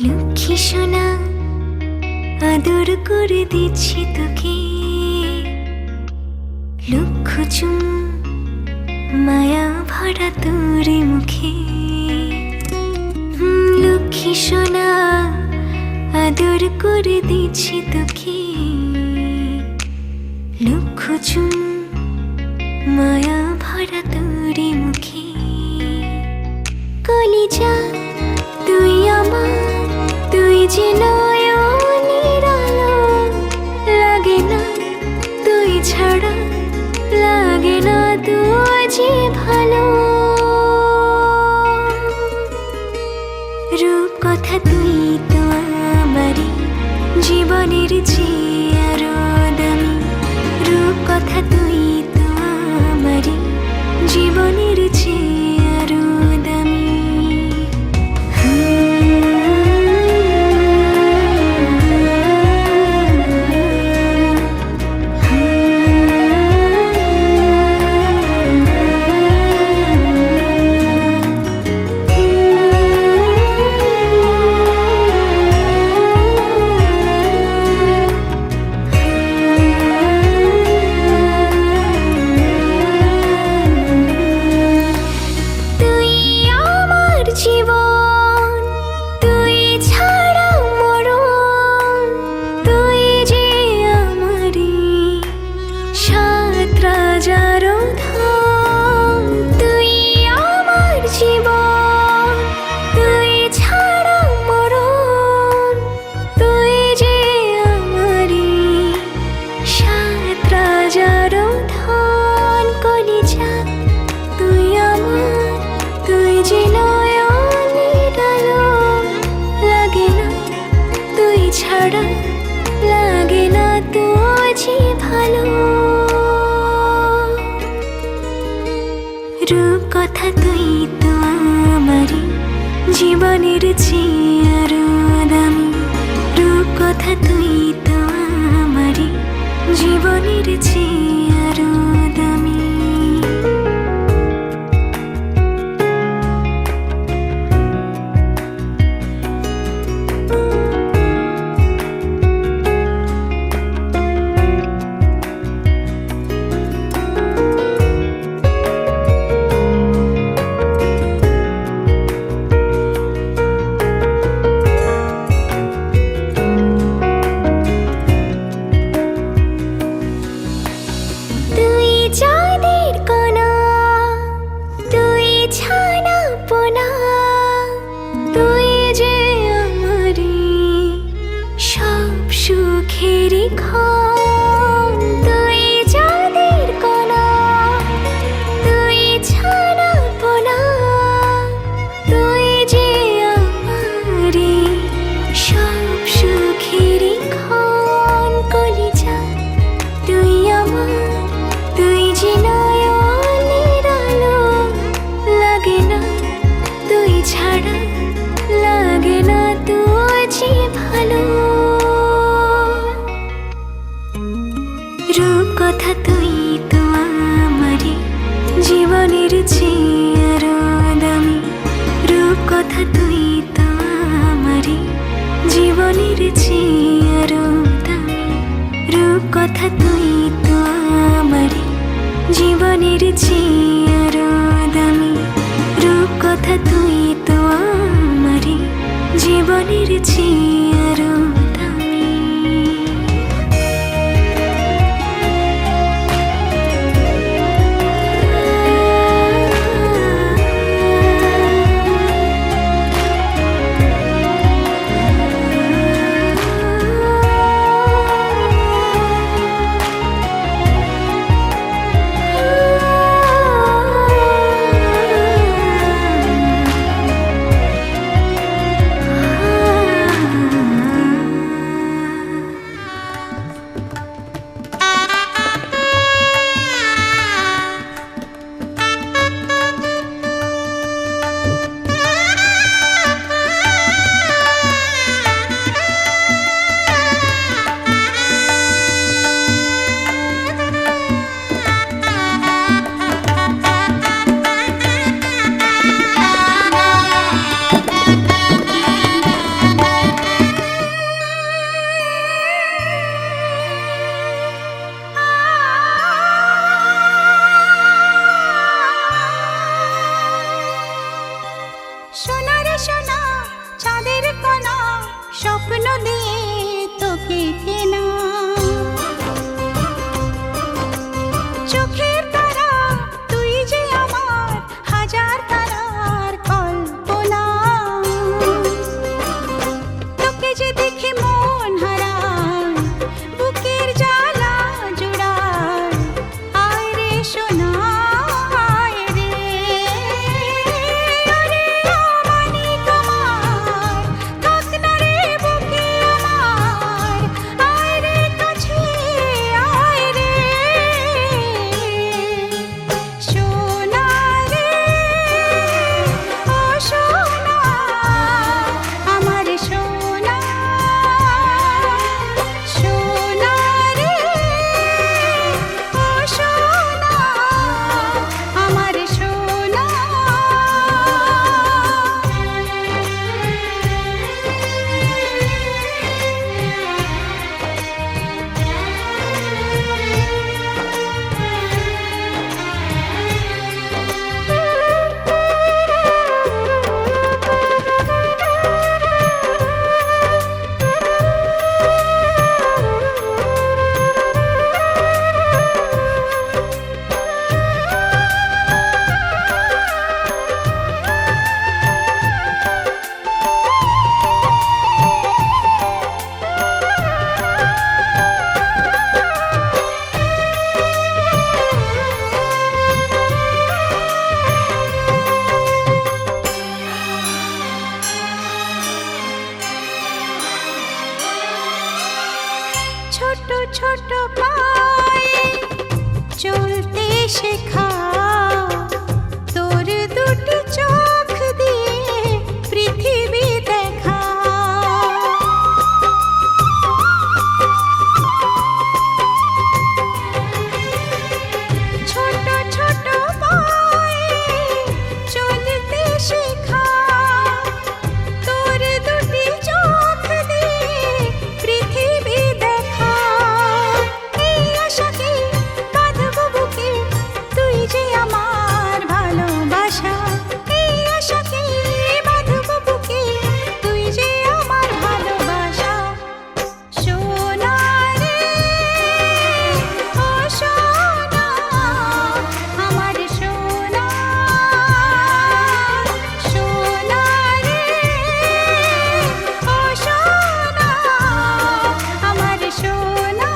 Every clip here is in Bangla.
লক্ষ্মী সোনা আদর করে দিচ্ছি তোকে, লক্ষ চুম মায়া ভরা তোর মুখে। লক্ষ্মী সোনা আদর করে দিচ্ছি তোকে, লক্ষ চুম মায়া ভরা তোর মুখে। কলিজা তুই আমার, তুই যে নয়নের আলো, লাগে না তুই ছাড়া, লাগে না তুই যে ভালো। রূপ কথা তুই তো আমারই জীবনের চেয়ে আরো দামি, রূপ কথা তুই তো আমারই জীবনের চেয়ে আরো দামি। লাগে না তুই যে ভালো। রূপ কথা তুই তো আমারই জীবনের চেয়ে আরো দামি, রূপ কথা তুই তো আমারই জীবনের চেয়ে আরো দামি। পায়ে চলতে শেখা, তোর দুটি চোখ দিয়ে পৃথিবী দেখা। ছোট ছোট পায়ে চলতে শেখা, তোর দুটি চোখ দিয়ে পৃথিবী দেখা। এই আশাকে বাঁধব বুকে, তুই যে আমার ভালোবাসা। এই আশাকে বাঁধব বুকে, তুই যে আমার ভালোবাসা। সোনা রে ও সোনা, আমার সোনা। সোনা রে ও সোনা, আমার সোনা।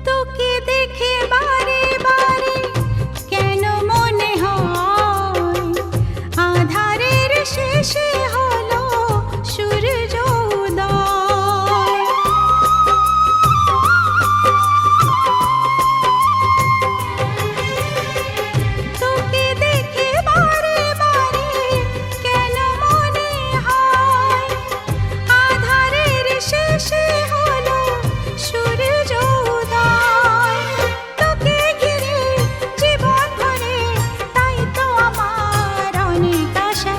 তোকে দেখে বারে বারে কেন মনে হয় আঁধারের শেষে হলো সূর্য উদয়। তোকে দেখে বারে বারে কেন মনে হয় আঁধারের শেষে হলো সূর্য উদয়। তোকে ঘিরে জীবন ভরে, তাই তো আমার অনেক আশা।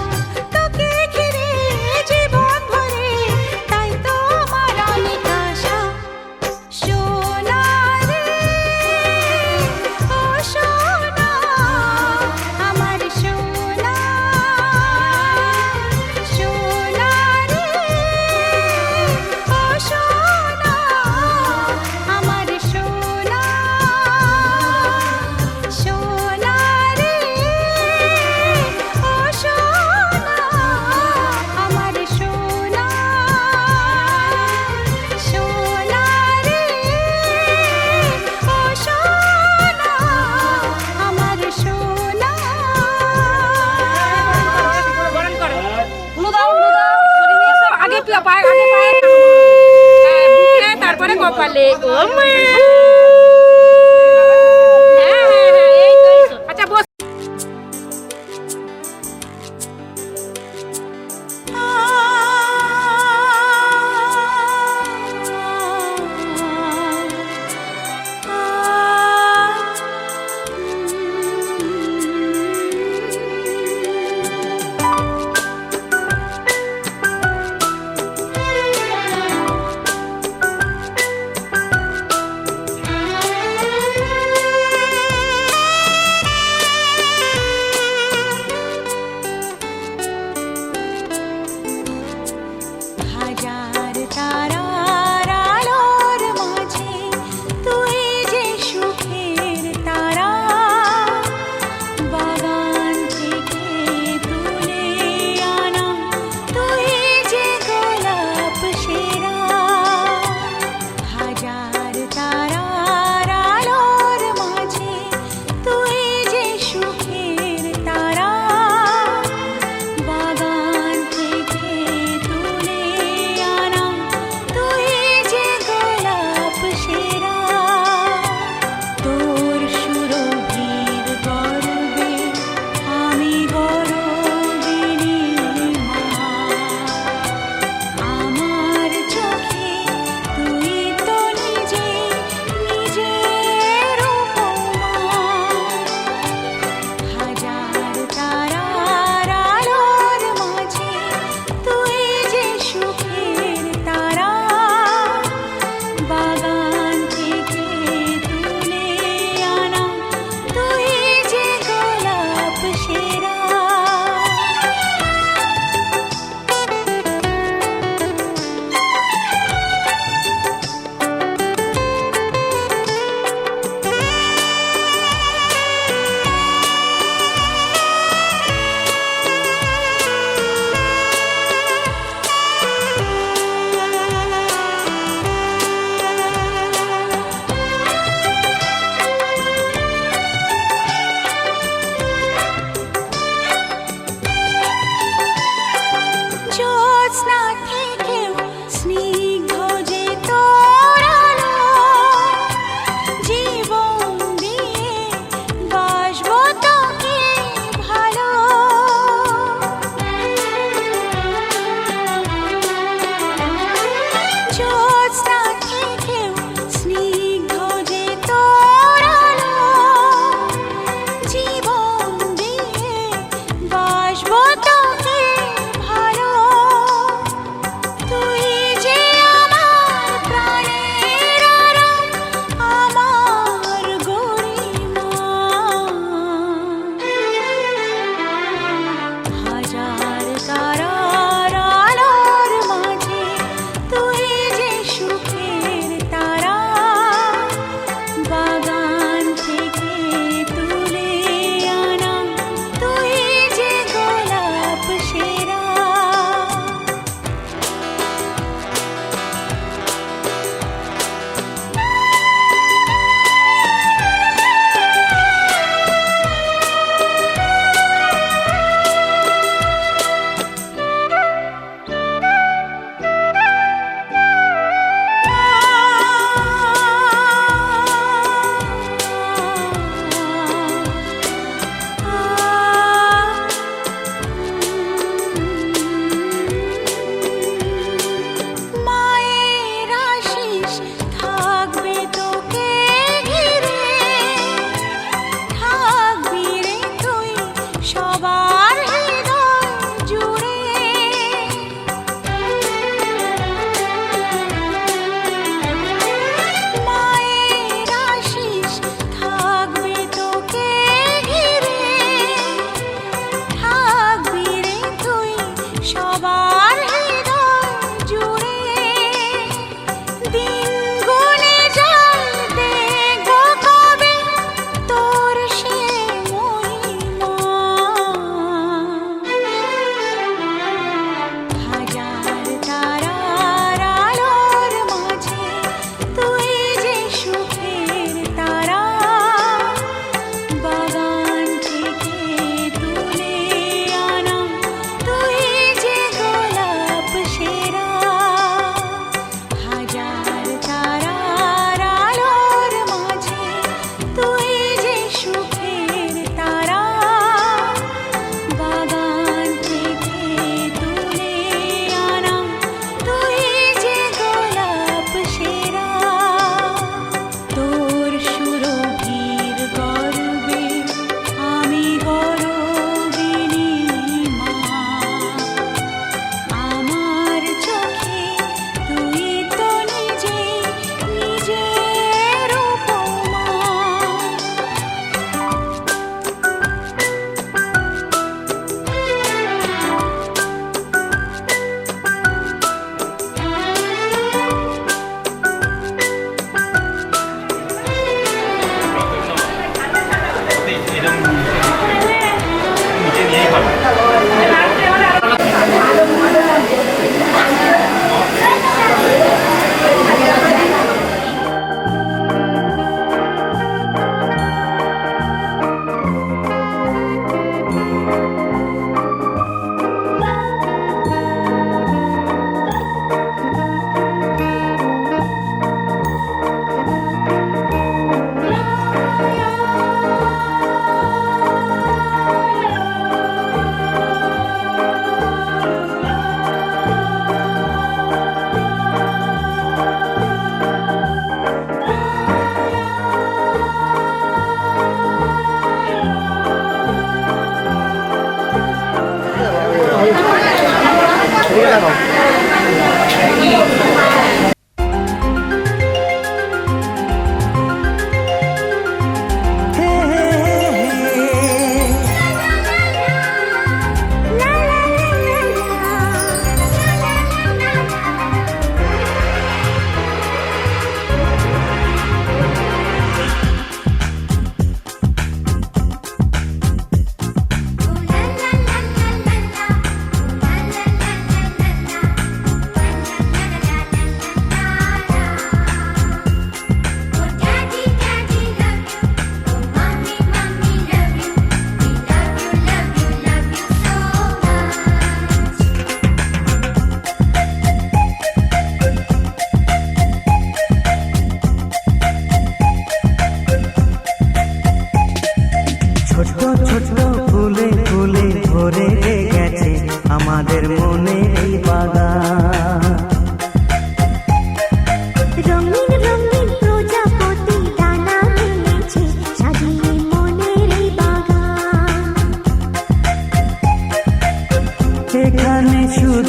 তোকে ঘিরে জীবন ভরে, তাই তো আমার অনেক আশা। সোনা রে ও সোনা, আমার সোনা। সোনা রে ও সোনা, আমার সোনা। সোনা রে ও সোনা, আমার সোনা। সোনা রে ও সোনা, আমার সোনা। গরম করো, উলু দাও, উলু দাও, শরীর নিয়ে সব আগে পায়ে, আগে পায়ে, বুকে, তারপরে কপালে। ও মা! হ্যাঁ, এই তো, এই তো। আচ্ছা বস।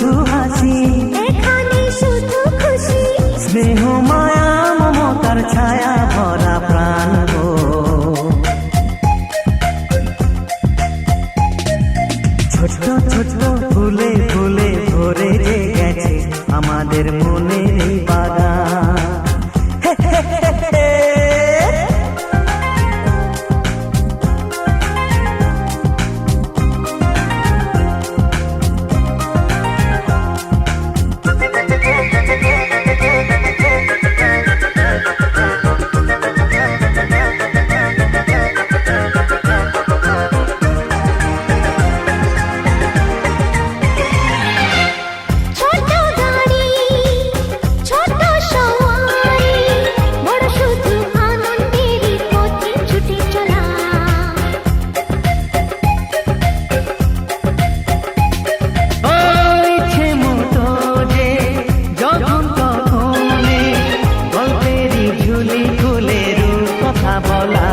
শুধু হাসি, এখানে শুধু খুশি, স্নেহ মায়া মমতার ছায়া ভরা প্রাণ গো। ছোট ছোট ফুলে ফুলে ভরে যে গেছে আমাদের মনের এই বাগান। হে হে হে হে। ছোট গাড়ি ছোট সওয়ারি, বড় শুধু আনন্দেরই পথে ছুটে চলা। ইচ্ছে মতো যে যখন তখনে গল্পেরই ঝুলি খুলে রূপ কথা বলা।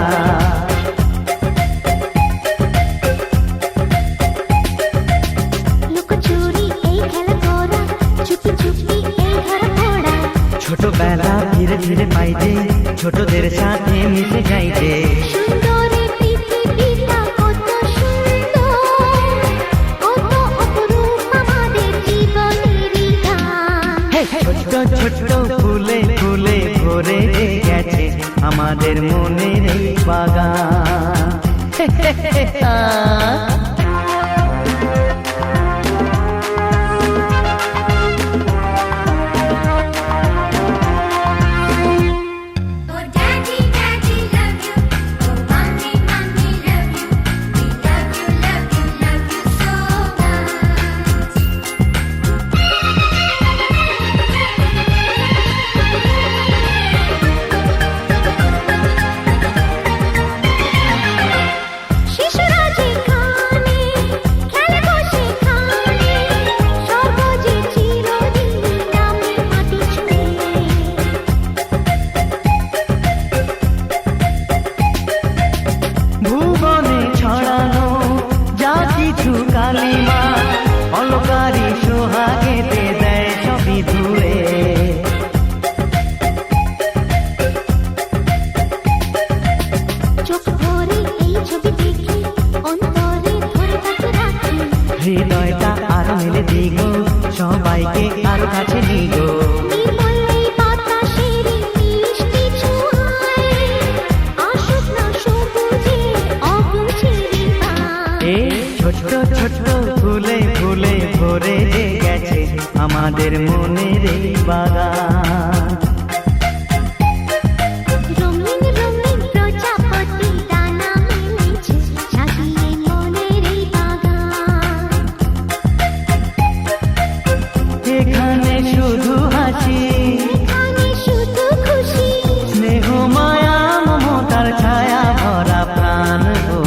লুকোচুরি এই খেলা করা, চুপি চুপি এই ধরা পড়া, ছোটবেলা ধীরে ধীরে পাই যে ছোটদের সাথে মিশে যাই যে। সুন্দরী পৃথিবীটা কত সুন্দর, কত অপরূপ আমাদের জীবনেরই গান। ছোট ছোট ফুলে ফুলে ভরে যে গেছে আমাদের মনের এই বাগান। হে হে হে হে। Oh daddy, daddy love you. Oh mommy, mommy love you. We love you, love you, love you so much. শিশুরা যেখানে খেলে বসে খানে, স্বর্গ যে চিরদিন নামে মাটি ছুঁয়ে। ভুবনে ছড়ানো যা কিছু কালিমা অলকারি সোহাগেতে দেয় সবই ধুয়ে। চোখ ভরে এই ছবি দেখি, অন্তরে ধরে তাকে রাখি। হৃদয়টা আর মেলে দিগো সবাইকে আর কাছে নিগো। নির্মল এই বাতাসের মিষ্টি ছোঁয়ায়, আসুক না সবুজে অগুছিরি পায়। এ ছোট ছোট ফুলে ফুলে ভরে যে গেছে আমাদের মনের এই বাগান। রঙিন রঙিন প্রজাপতি ডানা মেলেছে, সাজিয়ে মনের এই বাগান। এখানে শুধু হাসি, এখানে শুধু খুশি, স্নেহ মায়া মমতার ছায়া ভরা প্রাণ গো।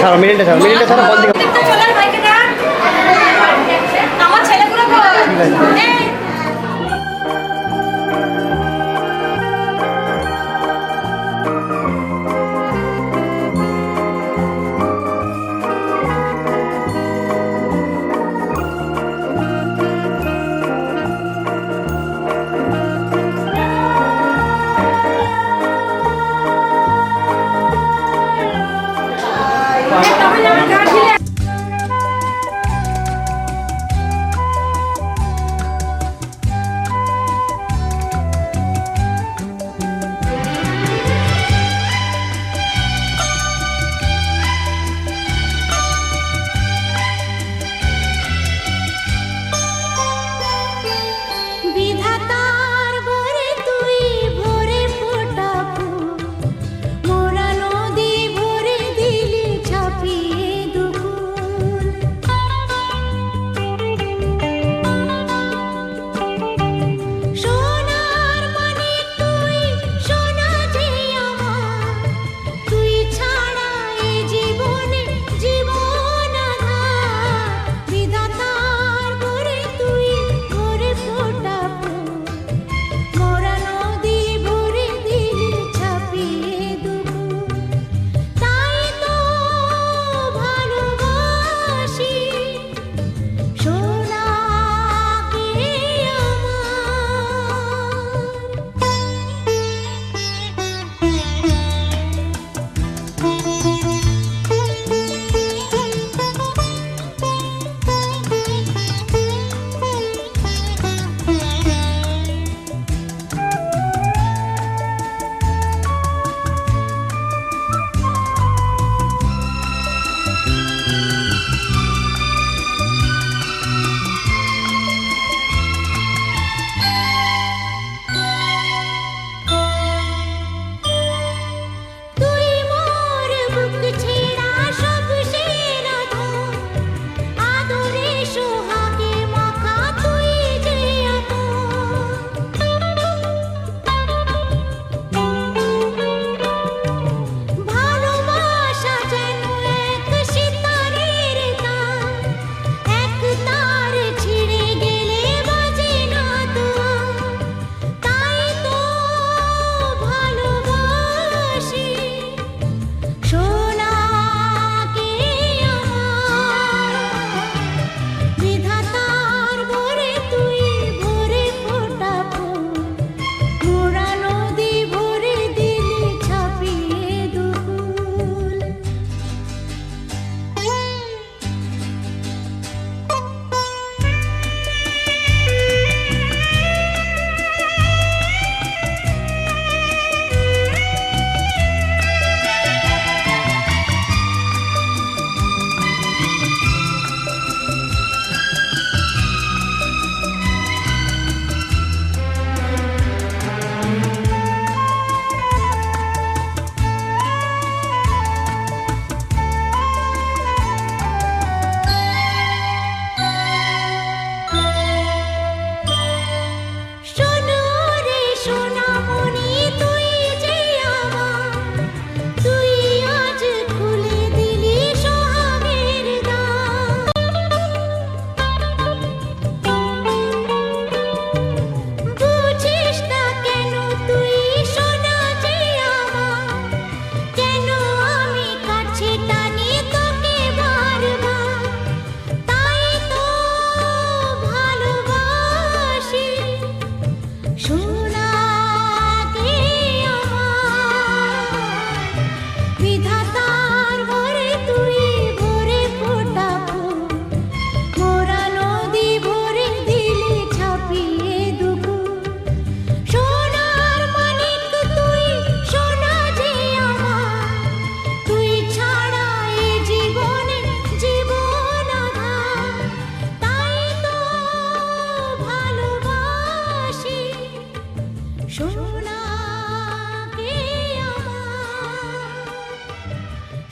ছাড়ো মিনিটটা ছাড়ো বল দিকে আমার ছেলেগুলো তাহলে আমার কাজ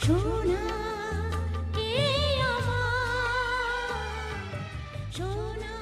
সোনা কে আমার সোনা